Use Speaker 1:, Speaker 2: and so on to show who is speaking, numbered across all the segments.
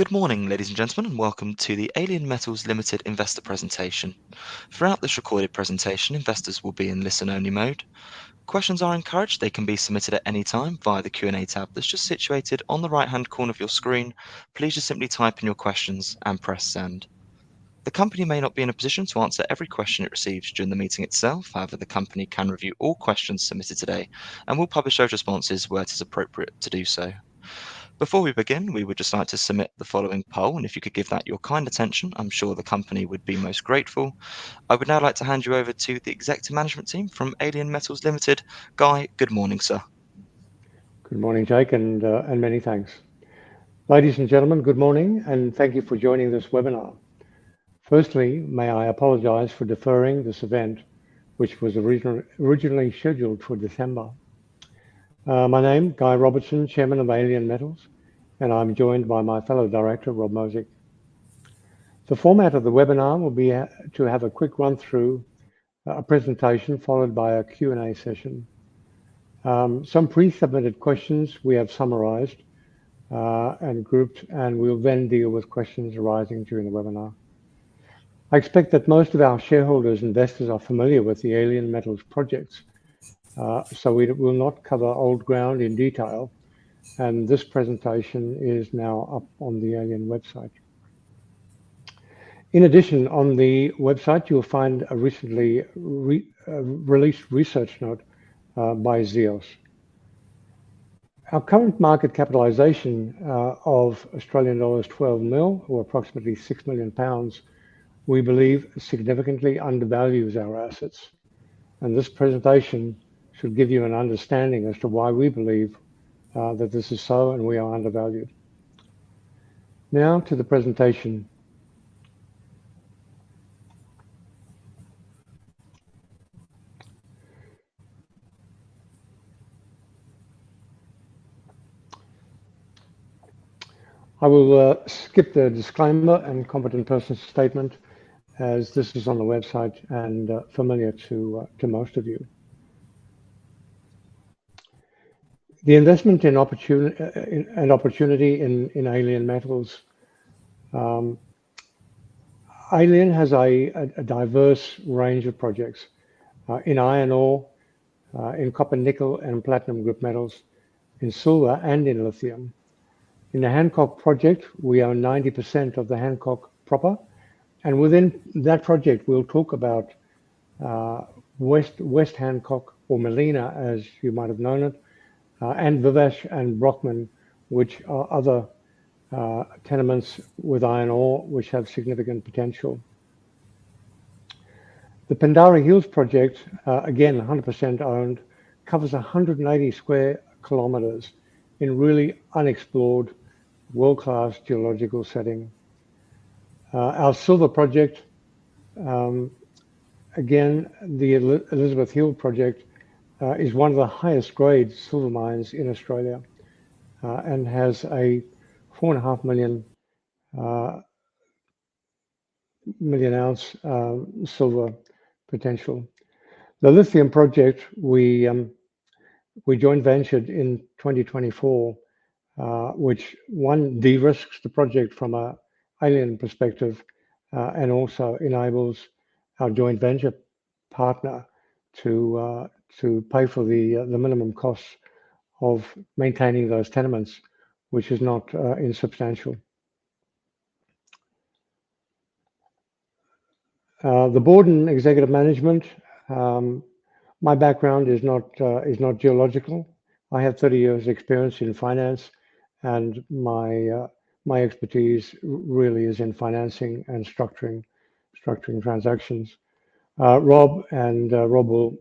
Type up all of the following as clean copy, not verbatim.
Speaker 1: Good morning, ladies and gentlemen, and welcome to the Alien Metals Limited investor presentation. Throughout this recorded presentation, investors will be in listen-only mode. Questions are encouraged. They can be submitted at any time via the Q&A tab that's just situated on the right-hand corner of your screen. Please just simply type in your questions and press send. The company may not be in a position to answer every question it receives during the meeting itself. However, the company can review all questions submitted today and will publish those responses where it is appropriate to do so. Before we begin, we would just like to submit the following poll, and if you could give that your kind attention, I'm sure the company would be most grateful. I would now like to hand you over to the executive management team from Alien Metals Limited. Guy, good morning, sir.
Speaker 2: Good morning, Jake, and many thanks. Ladies and gentlemen, good morning, and thank you for joining this webinar. Firstly, may I apologise for deferring this event, which was originally scheduled for December. My name, Guy Robertson, Chairman of Alien Metals, and I'm joined by my fellow director, Rob Mosick. The format of the webinar will be to have a quick run through a presentation followed by a Q&A session. Some pre-submitted questions we have summarised and grouped, and we'll then deal with questions arising during the webinar. I expect that most of our shareholders and investors are familiar with the Alien Metals projects, so we will not cover old ground in detail, and this presentation is now up on the Alien website. In addition, on the website, you'll find a recently released research note by Zeos. Our current market capitalisation of Australian dollars 12 mil, or approximately £6 million, we believe significantly undervalues our assets. And this presentation should give you an understanding as to why we believe that this is so and we are undervalued. Now to the presentation. I will skip the disclaimer and competent person statement, as this is on the website and familiar to most of you. The investment in opportunity in Alien Metals. Alien has a diverse range of projects in iron ore, in copper, nickel, and platinum group metals, in silver, and in lithium. In the Hancock project, we own 90% of the Hancock proper, and within that project, we'll talk about West Hancock, or Melina, as you might have known it, and Vivash and Brockman, which are other tenements with iron ore, which have significant potential. The Pandara Hills project, again 100% owned, covers 180 square kilometres in really unexplored, world-class geological setting. Our silver project, again, the Elizabeth Hill project, is one of the highest grade silver mines in Australia and has a 4.5 million ounce silver potential. The lithium project, we joint ventured in 2024, which one de-risks the project from a Alien perspective and also enables our joint venture partner to pay for the minimum costs of maintaining those tenements, which is not insubstantial. The board and executive management. My background is not geological. I have 30 years experience in finance, and my expertise really is in financing and structuring transactions. Rob will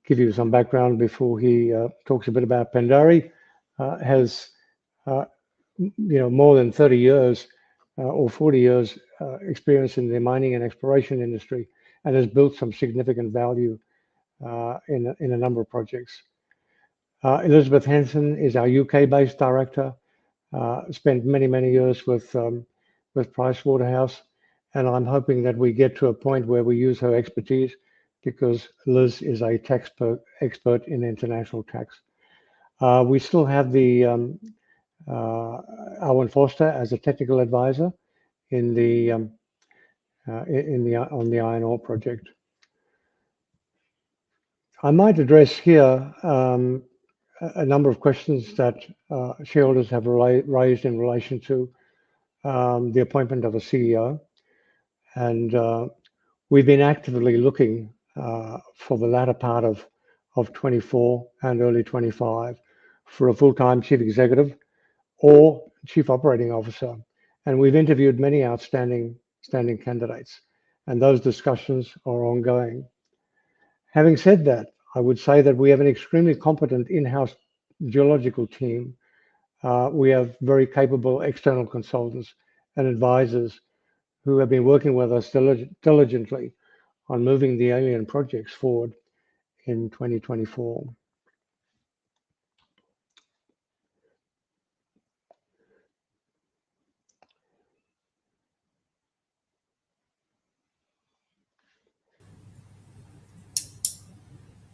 Speaker 2: give you some background before he talks a bit about Pandara. Has more than 30 years or 40 years experience in the mining and exploration industry, and has built some significant value in a number of projects. Elizabeth Henson is our UK-based director. Spent many years with Pricewaterhouse, and I'm hoping that we get to a point where we use her expertise, because Liz is a tax expert in international tax. We still have the Alwyn Foster as a technical advisor in the on the iron ore project. I might address here a number of questions that shareholders have raised in relation to the appointment of a CEO, and we've been actively looking for the latter part of 24 and early 25 for a full-time chief executive or chief operating officer, and we've interviewed many outstanding candidates, and those discussions are ongoing. Having said that, I would say that we have an extremely competent in-house geological team. We have very capable external consultants and advisors who have been working with us diligently on moving the alien projects forward in 2024.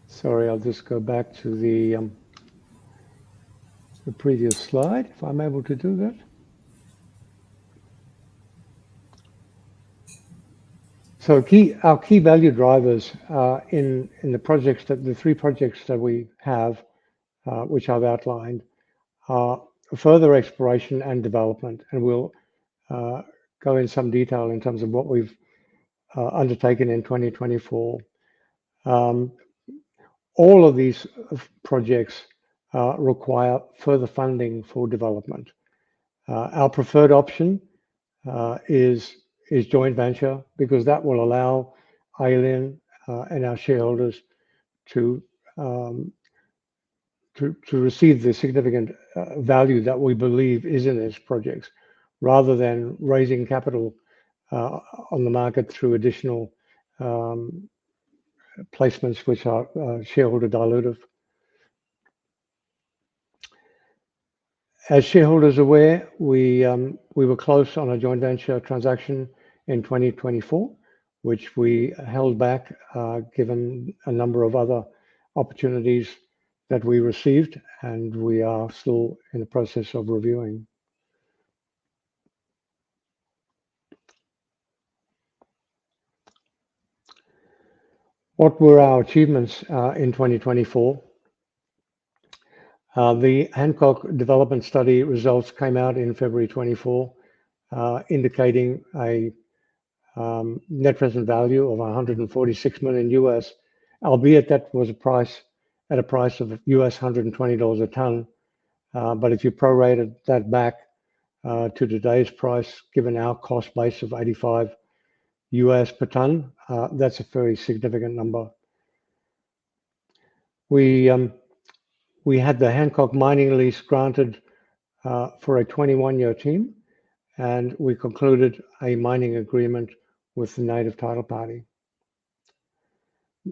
Speaker 2: Sorry, I'll just go back to the previous slide, if I'm able to do that. So our key value drivers in the projects, the three projects that we have, which I've outlined, are further exploration and development, and we'll go in some detail in terms of what we've undertaken in 2024. All of these projects require further funding for development. Our preferred option is joint venture, because that will allow Alien and our shareholders to receive the significant value that we believe is in these projects, rather than raising capital on the market through additional placements which are shareholder dilutive. As shareholders aware, we were close on a joint venture transaction in 2024, which we held back given a number of other opportunities that we received, and we are still in the process of reviewing. What were our achievements in 2024? The Hancock development study results came out in February 24, indicating a net present value of $146 million US, albeit that was a price of US $120 a ton. But if you prorated that back to today's price, given our cost base of 85 US per ton, that's a very significant number. We had the Hancock mining lease granted for a 21-year term, and we concluded a mining agreement with the native title party.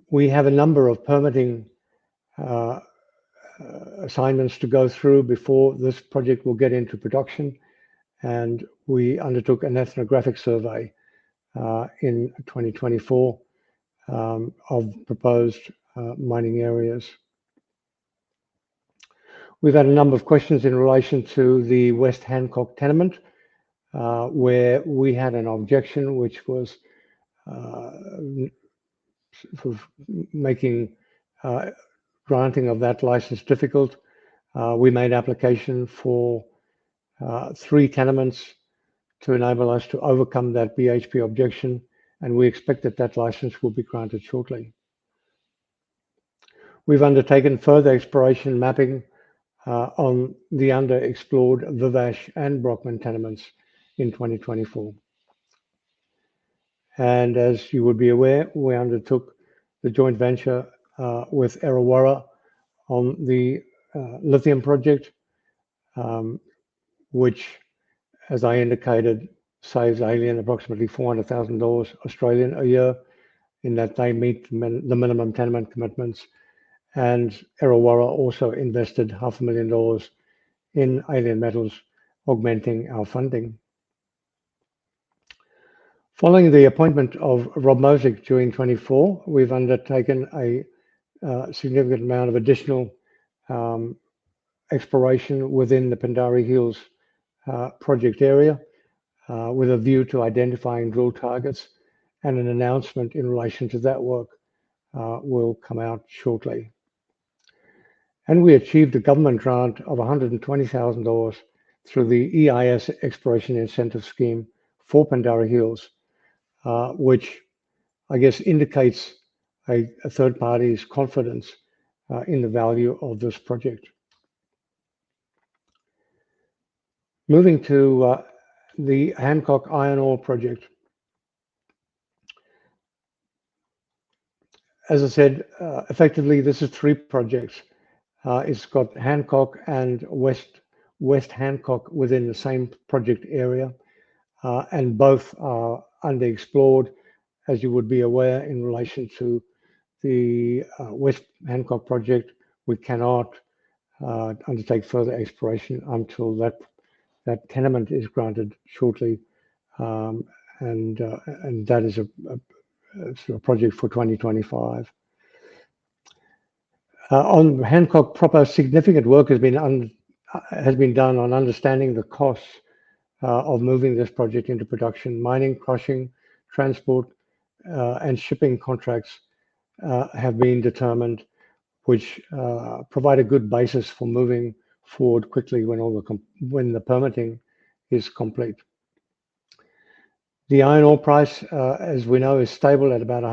Speaker 2: We have a number of permitting assignments to go through before this project will get into production, and we undertook an ethnographic survey in 2024 of proposed mining areas. We've had a number of questions in relation to the West Hancock tenement, where we had an objection, which was sort of making granting of that license difficult. We made application for 3 tenements to enable us to overcome that BHP objection, and we expect that that license will be granted shortly. We've undertaken further exploration mapping on the underexplored Vivash and Brockman tenements in 2024. And as you would be aware, we undertook the joint venture with Errawarra on the lithium project, which, as I indicated, saves Alien approximately $400,000 Australian a year, in that they meet the minimum tenement commitments. And Errawarra also invested $500,000 in Alien Metals, augmenting our funding. Following the appointment of Rob Mosick during 24, we've undertaken a significant amount of additional exploration within the Pindari Hills project area with a view to identifying drill targets, and an announcement in relation to that work will come out shortly. And we achieved a government grant of $120,000 through the EIS Exploration Incentive Scheme for Pindari Hills, which I guess indicates a third party's confidence in the value of this project. Moving to the Hancock Iron Ore Project. As I said, effectively this is 3 projects. It's got Hancock and West Hancock within the same project area, and both are underexplored, as you would be aware. In relation to the West Hancock project, we cannot undertake further exploration until that tenement is granted shortly, and that is a project for 2025. On Hancock proper, significant work has been done on understanding the costs of moving this project into production. Mining, crushing, transport, and shipping contracts have been determined, which provide a good basis for moving forward quickly when the permitting is complete. The iron ore price, as we know, is stable at about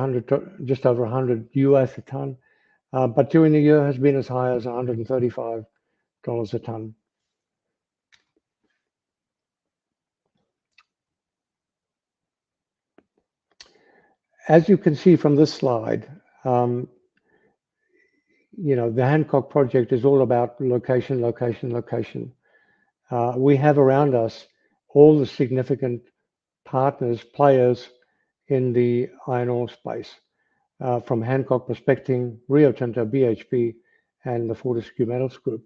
Speaker 2: just over 100 US a ton, but during the year has been as high as $135 a ton. As you can see from this slide, you know, the Hancock project is all about location, location, location. We have around us all the significant partners, players in the iron ore space, from Hancock Prospecting, Rio Tinto, BHP, and the Fortescue Metals Group.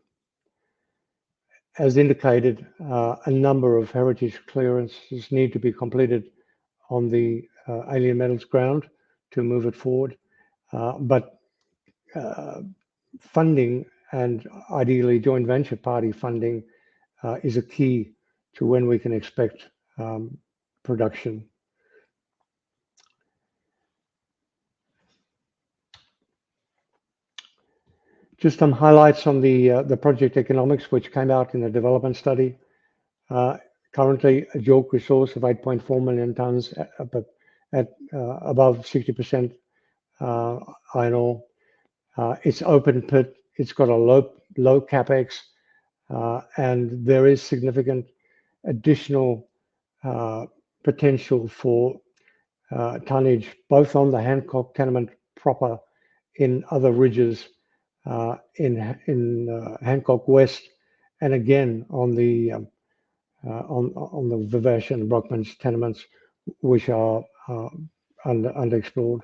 Speaker 2: As indicated, a number of heritage clearances need to be completed on the Alien Metals ground to move it forward, but funding, and ideally joint venture party funding, is a key to when we can expect production. Just some highlights on the project economics, which came out in the development study. Currently, a JORC resource of 8.4 million tons, but at above 60% iron ore. It's open pit. It's got a low capex, and there is significant additional potential for tonnage, both on the Hancock tenement proper, in other ridges in Hancock West, and again on the Vivash and Brockman's tenements, which are underexplored.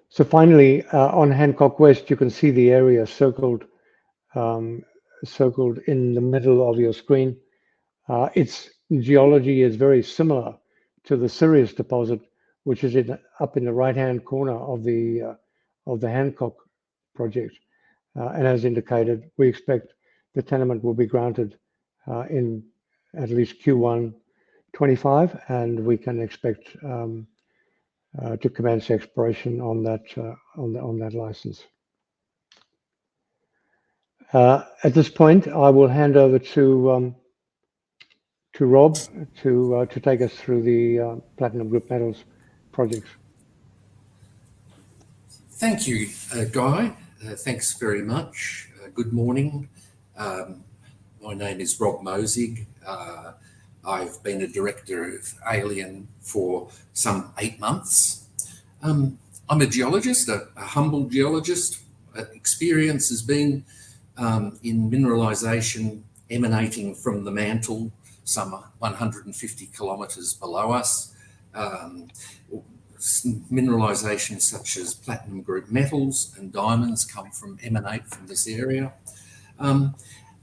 Speaker 2: So finally, on Hancock West, you can see the area circled in the middle of your screen. Its geology is very similar to the Sirius deposit, which is up in the right-hand corner of the Hancock project. And as indicated, we expect the tenement will be granted in at least Q1 25, and we can expect to commence exploration on that license. At this point, I will hand over to Rob to take us through the Platinum Group Metals projects.
Speaker 3: Thank you, Guy. Thanks very much. Good morning. My name is Rob Mosig. I've been a director of Alien for some 8 months. I'm a geologist, a humble geologist. Experience has been in mineralisation emanating from the mantle, some 150 kilometres below us. Mineralisation such as platinum group metals and diamonds emanate from this area.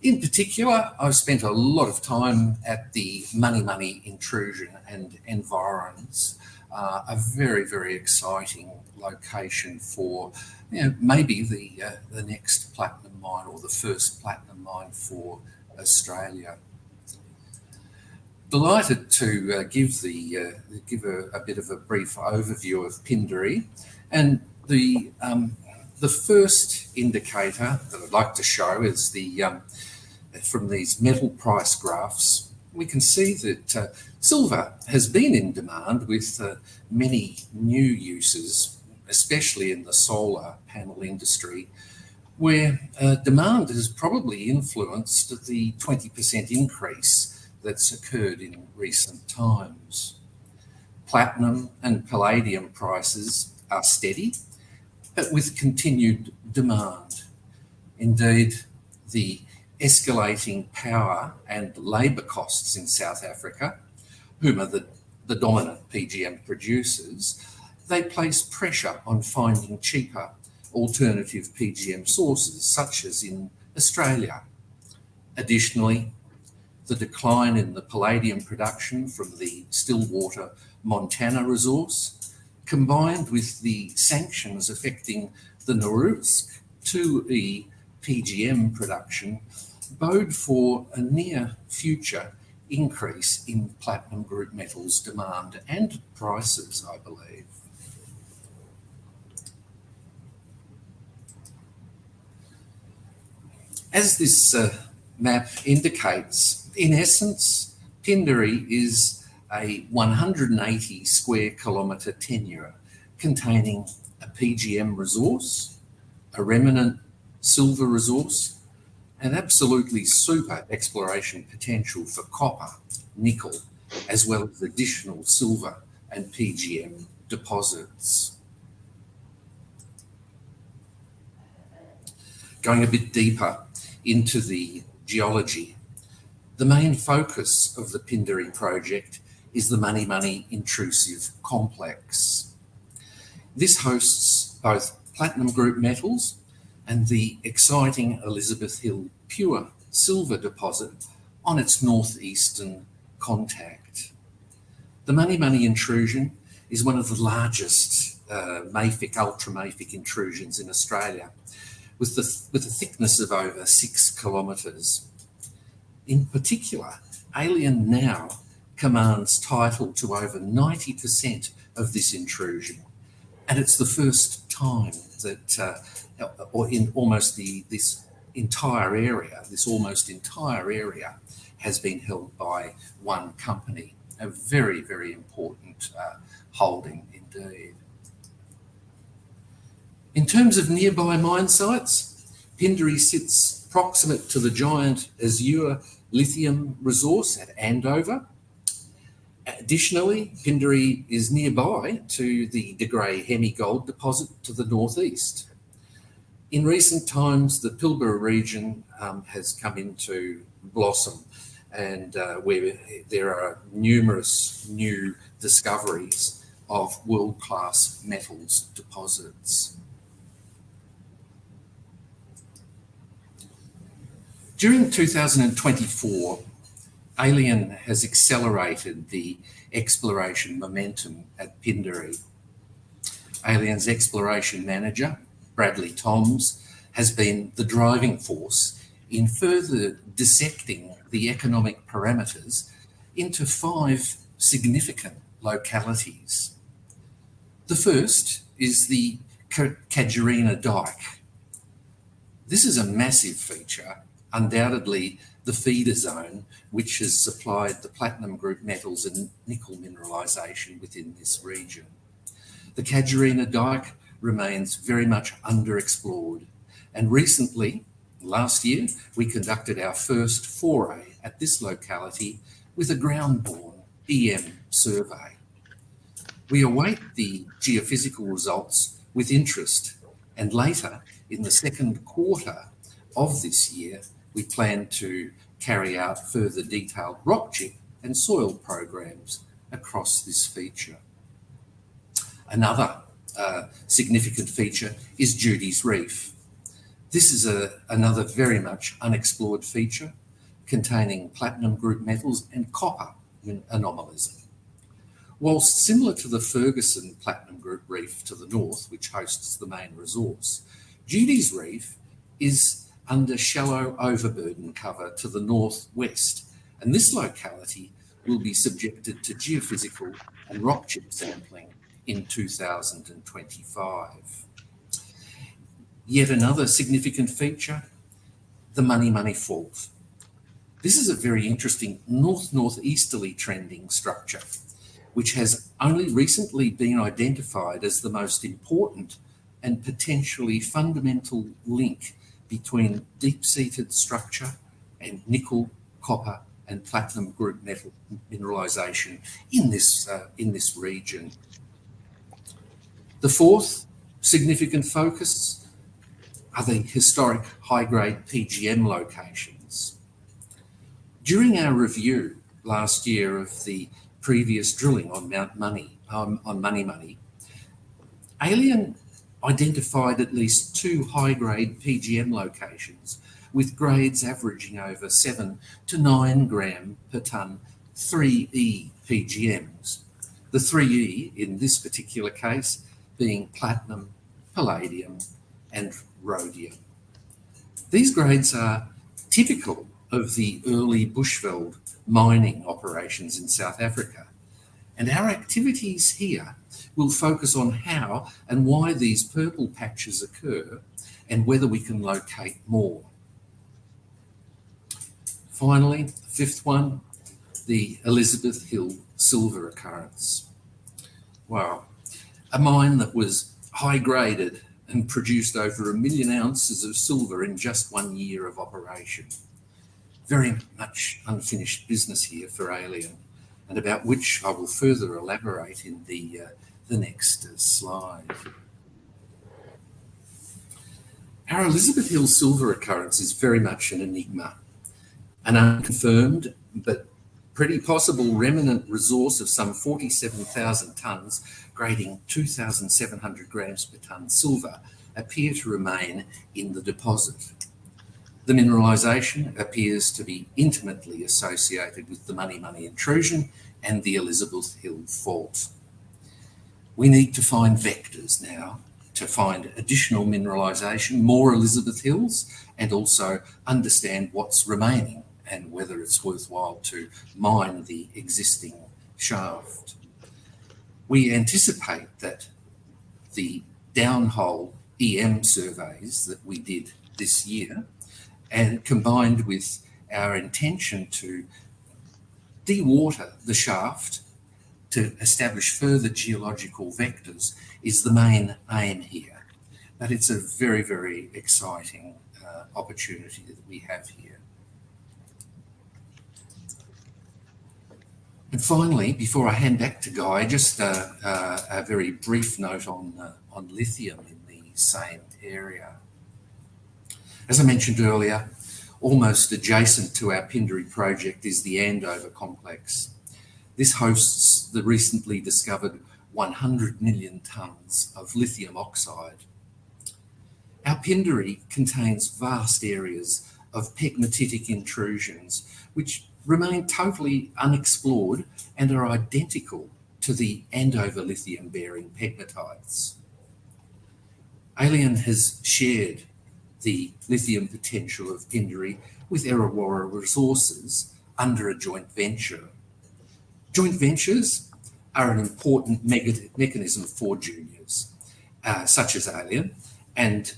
Speaker 3: In particular, I've spent a lot of time at the Money intrusion and environs, a very, very exciting location for, maybe the next platinum mine or the first platinum mine for Australia. Delighted to give a bit of a brief overview of Pinderi, and the first indicator that I'd like to show is from these metal price graphs. We can see that silver has been in demand with many new uses, especially in the solar panel industry, where demand has probably influenced the 20% increase that's occurred in recent times. Platinum and palladium prices are steady, but with continued demand. Indeed, the escalating power and labour costs in South Africa, whom are the dominant PGM producers, they place pressure on finding cheaper alternative PGM sources, such as in Australia. Additionally, the decline in the palladium production from the Stillwater, Montana resource, combined with the sanctions affecting the Norilsk 2E PGM production, bode for a near future increase in platinum group metals demand and prices, I believe. As this map indicates, in essence, Pinderi is a 180 square kilometre tenure containing a PGM resource, a remnant silver resource, and absolutely super exploration potential for copper, nickel, as well as additional silver and PGM deposits. Going a bit deeper into the geology, the main focus of the Pinderi project is the Mani intrusive complex. This hosts both platinum group metals and the exciting Elizabeth Hill pure silver deposit on its northeastern contact. The Mani intrusion is one of the largest ultramafic intrusions in Australia, with a thickness of over 6 kilometres. In particular, Alien now commands title to over 90% of this intrusion, and it's the first time that this almost entire area has been held by one company. A very, very important holding indeed. In terms of nearby mine sites, Pinderi sits proximate to the giant Azure lithium resource at Andover. Additionally, Pinderi is nearby to the De Grey Hemi gold deposit to the northeast. In recent times, the Pilbara region has come into blossom, and where there are numerous new discoveries of world-class metals deposits. During 2024, Alien has accelerated the exploration momentum at Pinderi. Alien's exploration manager, Bradley Toms, has been the driving force in further dissecting the economic parameters into 5 significant localities. The first is the Casuarina Dyke. This is a massive feature, undoubtedly the feeder zone, which has supplied the platinum group metals and nickel mineralisation within this region. The Casuarina Dyke remains very much underexplored, and recently, last year, we conducted our first foray at this locality with a ground-borne EM survey. We await the geophysical results with interest, and later, in the second quarter of this year, we plan to carry out further detailed rock chip and soil programs across this feature. Another significant feature is Judy's Reef. This is another very much unexplored feature containing platinum group metals and copper anomalism. Whilst similar to the Ferguson Platinum Group Reef to the north, which hosts the main resource, Judy's Reef is under shallow overburden cover to the northwest, and this locality will be subjected to geophysical and rock chip sampling in 2025. Yet another significant feature, the Money Fault. This is a very interesting north-northeasterly trending structure, which has only recently been identified as the most important and potentially fundamental link between deep-seated structure and nickel, copper, and platinum group metal mineralisation in this region. The fourth significant focus are the historic high-grade PGM locations. During our review last year of the previous drilling on Money, Alien identified at least 2 high-grade PGM locations with grades averaging over 7 to 9 gram per tonne 3E PGMs. The 3E in this particular case being platinum, palladium and rhodium. These grades are typical of the early Bushveld mining operations in South Africa, and our activities here will focus on how and why these purple patches occur and whether we can locate more. Finally, the fifth one, the Elizabeth Hill silver occurrence. Wow, a mine that was high graded and produced over 1 million ounces of silver in just 1 year of operation. Very much unfinished business here for Alien, and about which I will further elaborate in the next slide. Our Elizabeth Hill silver occurrence is very much an enigma, an unconfirmed but pretty possible remnant resource of some 47,000 tonnes, grading 2,700 grams per tonne silver, appear to remain in the deposit. The mineralisation appears to be intimately associated with the Money intrusion and the Elizabeth Hill fault. We need to find vectors now to find additional mineralisation, more Elizabeth Hills, and also understand what's remaining and whether it's worthwhile to mine the existing shaft. We anticipate that the downhole EM surveys that we did this year, and combined with our intention to dewater the shaft to establish further geological vectors, is the main aim here. But it's a very, very exciting opportunity that we have here. And finally, before I hand back to Guy, just a very brief note on lithium in the same area. As I mentioned earlier, almost adjacent to our Pinderi project is the Andover complex. This hosts the recently discovered 100 million tonnes of lithium oxide. Our Pinderi contains vast areas of pegmatitic intrusions which remain totally unexplored and are identical to the Andover lithium-bearing pegmatites. Alien has shared the lithium potential of Pinderi with Errawara Resources under a joint venture. Joint ventures are an important mechanism for juniors, such as Alien, and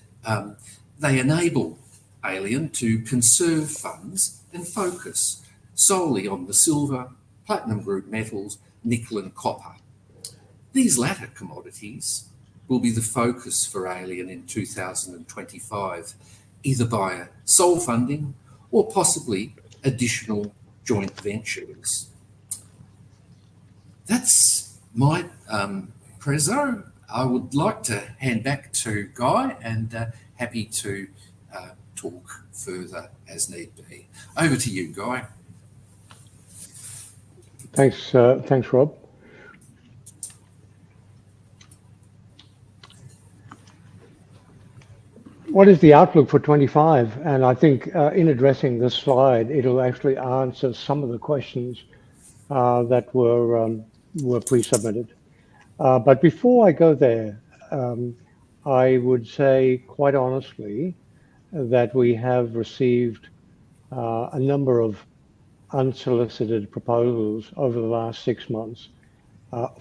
Speaker 3: they enable Alien to conserve funds and focus solely on the silver, platinum group metals, nickel and copper. These latter commodities will be the focus for Alien in 2025, either via sole funding or possibly additional joint ventures. That's my prezzo. I would like to hand back to Guy and happy to talk further as need be. Over to you, Guy.
Speaker 2: Thanks, Rob. What is the outlook for 25? And I think in addressing this slide, it'll actually answer some of the questions that were were pre-submitted. But before I go there, I would say quite honestly that we have received a number of unsolicited proposals over the last 6 months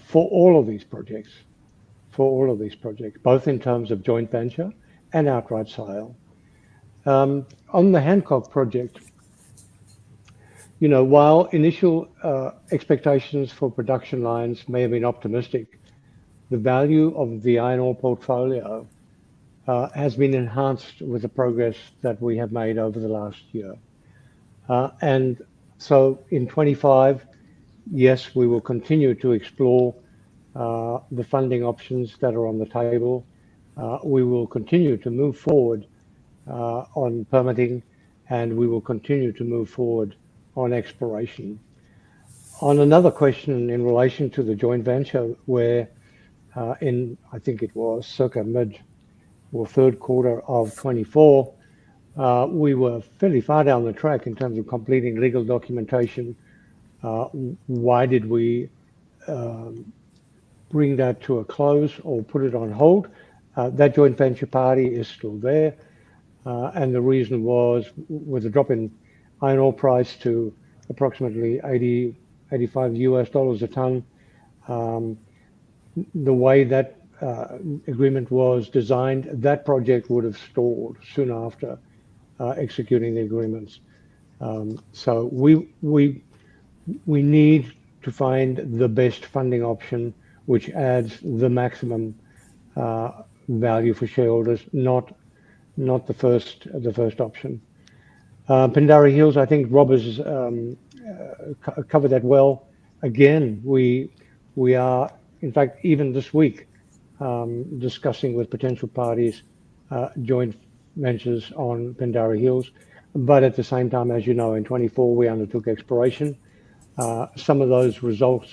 Speaker 2: for all of these projects, both in terms of joint venture and outright sale. On the Hancock project, while initial expectations for production lines may have been optimistic, the value of the iron ore portfolio has been enhanced with the progress that we have made over the last year. And so in 25, yes, we will continue to explore the funding options that are on the table. We will continue to move forward on permitting, and we will continue to move forward on exploration. On another question in relation to the joint venture, where I think it was circa mid or third quarter of 24, we were fairly far down the track in terms of completing legal documentation. Why did we bring that to a close or put it on hold? That joint venture party is still there. And the reason was with the drop in iron ore price to approximately 85 US dollars a ton. The way that agreement was designed, that project would have stalled soon after executing the agreements. So we need to find the best funding option, which adds the maximum value for shareholders, not the first option. Pindari Hills, I think Rob has covered that well. Again, we are, in fact, even this week, discussing with potential parties joint ventures on Pindari Hills. But at the same time, as you know, in 24, we undertook exploration. Some of those results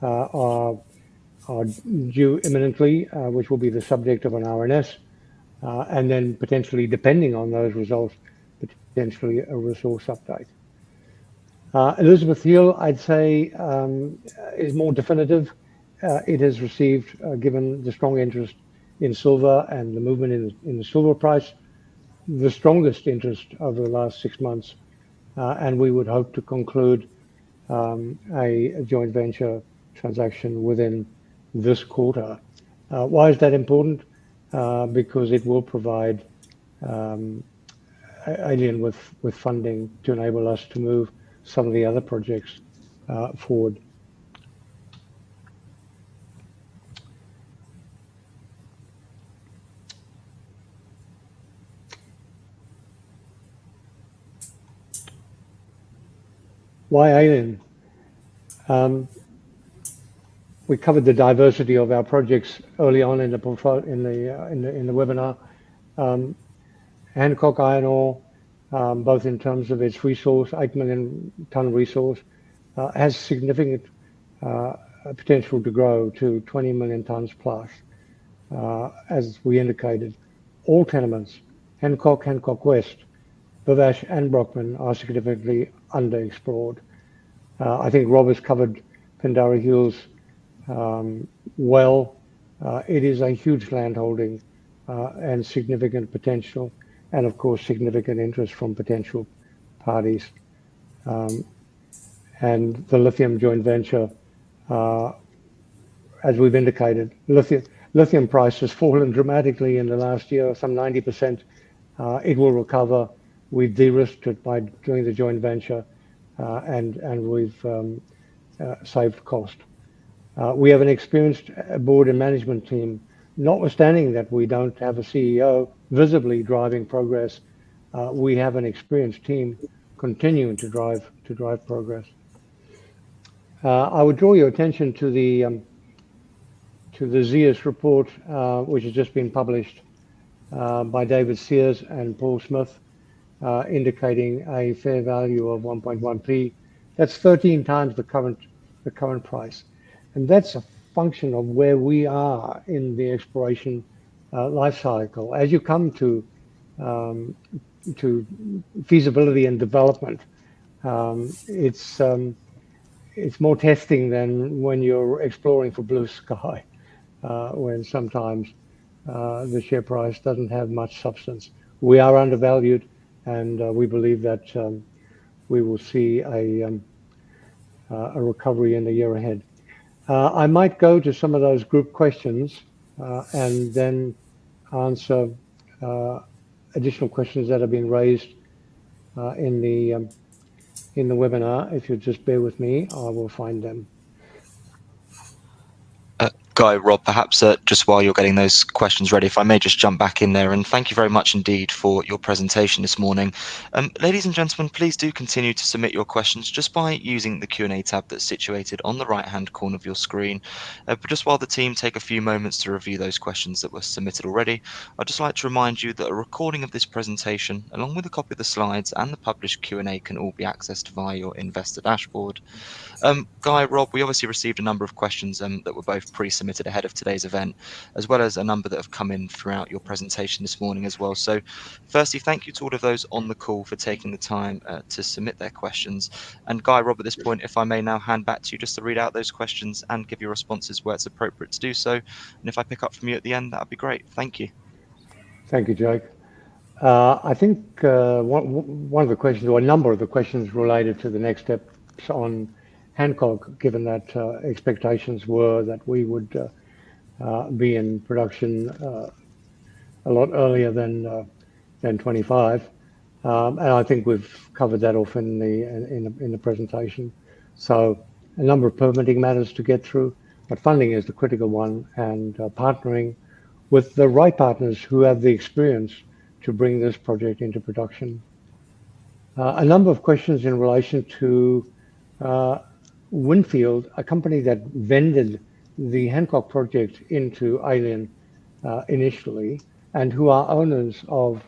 Speaker 2: are due imminently, which will be the subject of an RNS. And then potentially, depending on those results, potentially a resource update. Elizabeth Hill, I'd say, is more definitive. It has received, given the strong interest in silver and the movement in the silver price, the strongest interest over the last 6 months. And we would hope to conclude a joint venture transaction within this quarter. Why is that important? Because it will provide Alien with funding to enable us to move some of the other projects forward. Why Alien? We covered the diversity of our projects early on in the webinar. Hancock Iron Ore, both in terms of its resource, 8 million ton resource, has significant potential to grow to 20 million tons plus. As we indicated, all tenements, Hancock, Hancock West, Vivash and Brockman, are significantly underexplored. I think Rob has covered Pindari Hills well. It is a huge landholding and significant potential, and of course significant interest from potential parties. And the lithium joint venture, as we've indicated, lithium price has fallen dramatically in the last year, some 90%. It will recover. We've de-risked it by doing the joint venture, and we've saved cost. We have an experienced board and management team, notwithstanding that we don't have a CEO visibly driving progress. We have an experienced team continuing to drive progress. I would draw your attention to the ZEUS report, which has just been published by David Sears and Paul Smith, indicating a fair value of 1.1p. That's 13 times the current price, and that's a function of where we are in the exploration life cycle. As you come to feasibility and development, it's it's more testing than when you're exploring for blue sky, when sometimes the share price doesn't have much substance. We are undervalued, and we believe that we will see a recovery in the year ahead. I might go to some of those group questions and then answer additional questions that have been raised in the webinar. If you just bear with me, I will find them.
Speaker 1: Guy, Rob, perhaps just while you're getting those questions ready, if I may just jump back in there, and thank you very much indeed for your presentation this morning. Ladies and gentlemen, please do continue to submit your questions just by using the Q&A tab that's situated on the right-hand corner of your screen. But just while the team take a few moments to review those questions that were submitted already, I'd just like to remind you that a recording of this presentation, along with a copy of the slides and the published Q&A, can all be accessed via your investor dashboard. Guy, Rob, we obviously received a number of questions that were both pre-submitted ahead of today's event, as well as a number that have come in throughout your presentation this morning as well. So firstly, thank you to all of those on the call for taking the time to submit their questions. And Guy, Rob, at this point, if I may now hand back to you just to read out those questions and give your responses where it's appropriate to do so. And if I pick up from you at the end, that would be great. Thank you.
Speaker 2: Thank you, Jake. I think one of the questions, or a number of the questions, related to the next steps on Hancock, given that expectations were that we would be in production a lot earlier than 25, and I think we've covered that off in the presentation. So a number of permitting matters to get through, but funding is the critical one, and partnering with the right partners who have the experience to bring this project into production. A number of questions in relation to Winfield, a company that vended the Hancock project into Alien initially, and who are owners of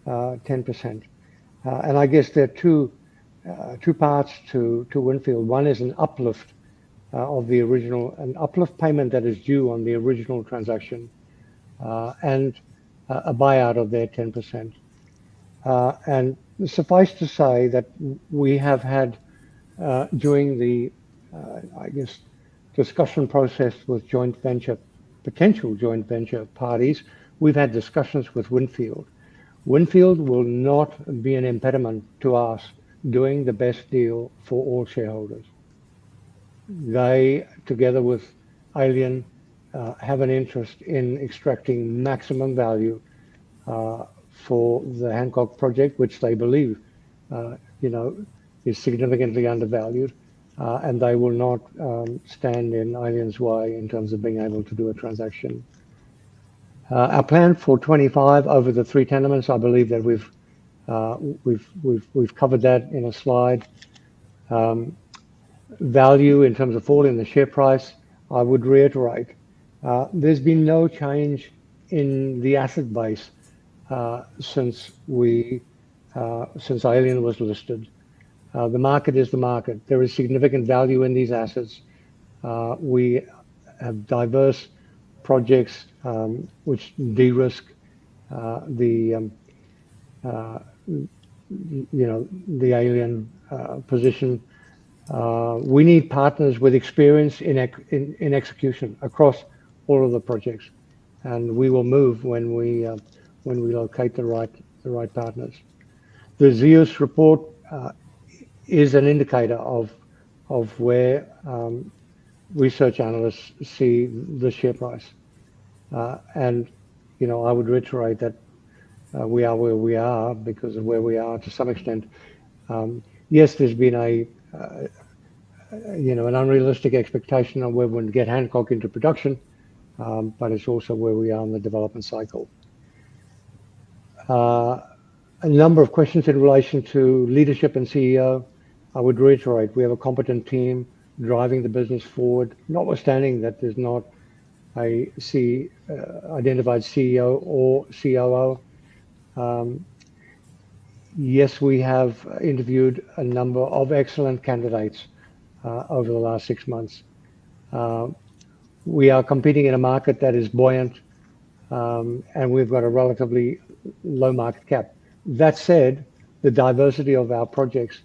Speaker 2: 10%. And I guess there are two parts to Winfield. One is an uplift of the original, an uplift payment that is due on the original transaction, and a buyout of their 10%. And suffice to say that we have had, during the, I guess, discussion process with potential joint venture parties, we've had discussions with Winfield. Winfield will not be an impediment to us doing the best deal for all shareholders. They, together with Alien, have an interest in extracting maximum value for the Hancock project, which they believe, is significantly undervalued, and they will not stand in Alien's way in terms of being able to do a transaction. Our plan for 25 over the 3 tenements, I believe that we've covered that in a slide. Value in terms of fall in the share price, I would reiterate, there's been no change in the asset base since Alien was listed. The market is the market. There is significant value in these assets. We have diverse projects which de-risk the Alien position. We need partners with experience in execution across all of the projects, and we will move when we locate the right partners. The Zeus report is an indicator of where research analysts see the share price, and I would reiterate that we are where we are because of where we are to some extent. Yes, there's been an unrealistic expectation of where we're going to get Hancock into production, but it's also where we are in the development cycle. A number of questions in relation to leadership and CEO. I would reiterate, we have a competent team driving the business forward, notwithstanding that there's not a identified CEO or COO. Yes, we have interviewed a number of excellent candidates over the last 6 months. We are competing in a market that is buoyant, and we've got a relatively low market cap. That said, the diversity of our projects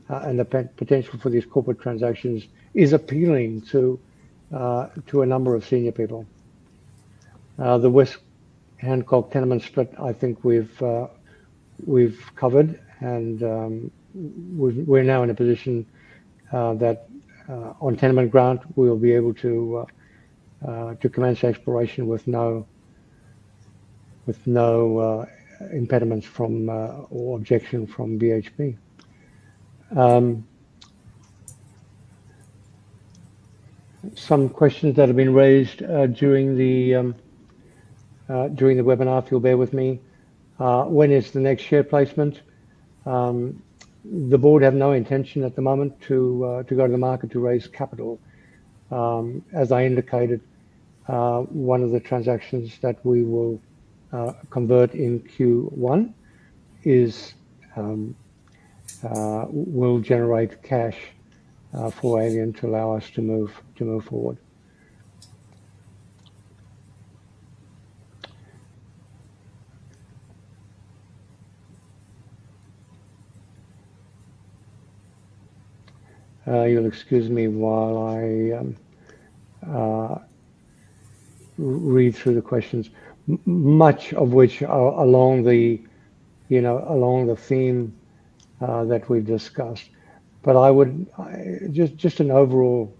Speaker 2: and the potential for these corporate transactions is appealing to a number of senior people. The West Hancock tenement split, I think we've covered, and we're now in a position that on tenement grant we'll be able to commence exploration with no impediments from or objection from BHP. Some questions that have been raised during the webinar, if you'll bear with me. When is the next share placement? The board have no intention at the moment to go to the market to raise capital. As I indicated, one of the transactions that we will convert in Q1 is will generate cash for Alien to allow us to move forward. You'll excuse me while I read through the questions, much of which are along the theme that we've discussed. But I would just an overall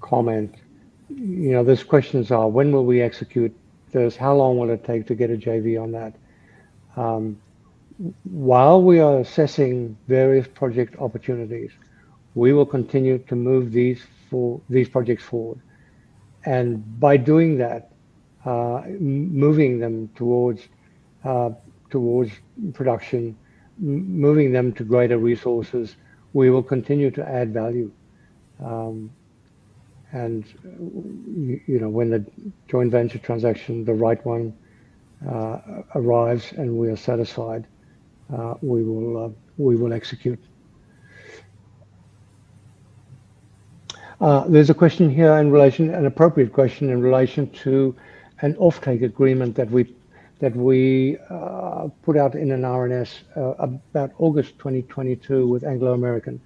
Speaker 2: comment. Those questions are: when will we execute this? How long will it take to get a JV on that? While we are assessing various project opportunities, we will continue to move these projects forward, and by doing that, moving them towards production, moving them to greater resources, we will continue to add value. And when the joint venture transaction, the right one, arrives and we are satisfied, we will execute. There's a question here an appropriate question in relation to an offtake agreement that we put out in an RNS about August 2022 with Anglo American.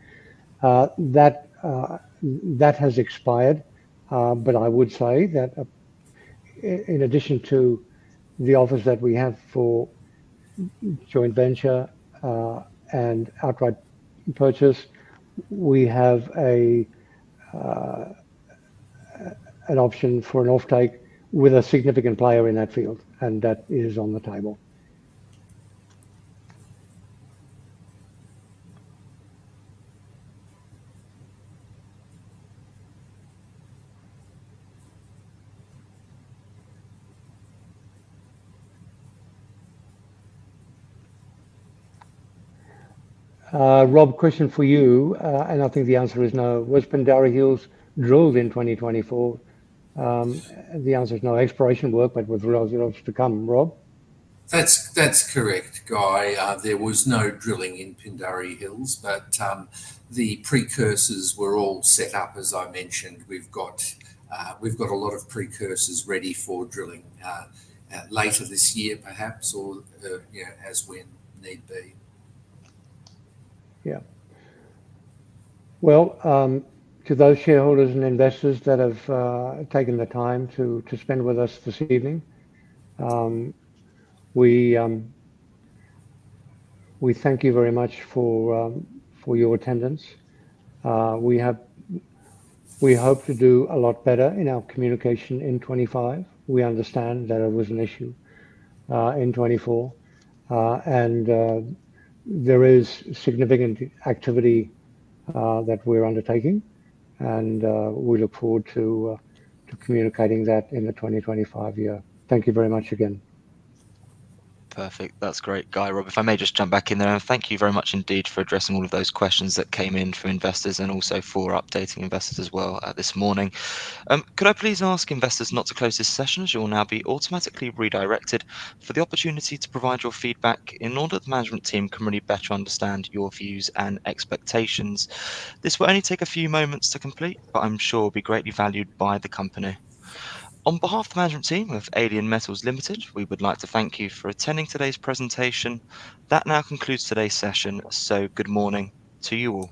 Speaker 2: That has expired, but I would say that in addition to the offers that we have for joint venture and outright purchase, we have an option for an offtake with a significant player in that field, and that is on the table. Rob, question for you, and I think the answer is no. Was Pindari Hills drilled in 2024? The answer is no. Exploration work, but with results to come. Rob?
Speaker 3: That's correct, Guy. There was no drilling in Pindari Hills, but the precursors were all set up, as I mentioned. We've got a lot of precursors ready for drilling later this year, perhaps, or as when need be.
Speaker 2: Yeah. Well, to those shareholders and investors that have taken the time to spend with us this evening, we thank you very much for your attendance. We hope to do a lot better in our communication in 25. We understand that it was an issue in 24, and there is significant activity that we're undertaking, and we look forward to communicating that in the 2025 year. Thank you very much again.
Speaker 1: Perfect. That's great, Guy. Rob, if I may just jump back in there, and thank you very much indeed for addressing all of those questions that came in from investors and also for updating investors as well this morning. Could I please ask investors not to close this session, as you will now be automatically redirected for the opportunity to provide your feedback in order that the management team can really better understand your views and expectations. This will only take a few moments to complete, but I'm sure will be greatly valued by the company. On behalf of the management team of Alien Metals Limited, we would like to thank you for attending today's presentation. That now concludes today's session, so good morning to you all.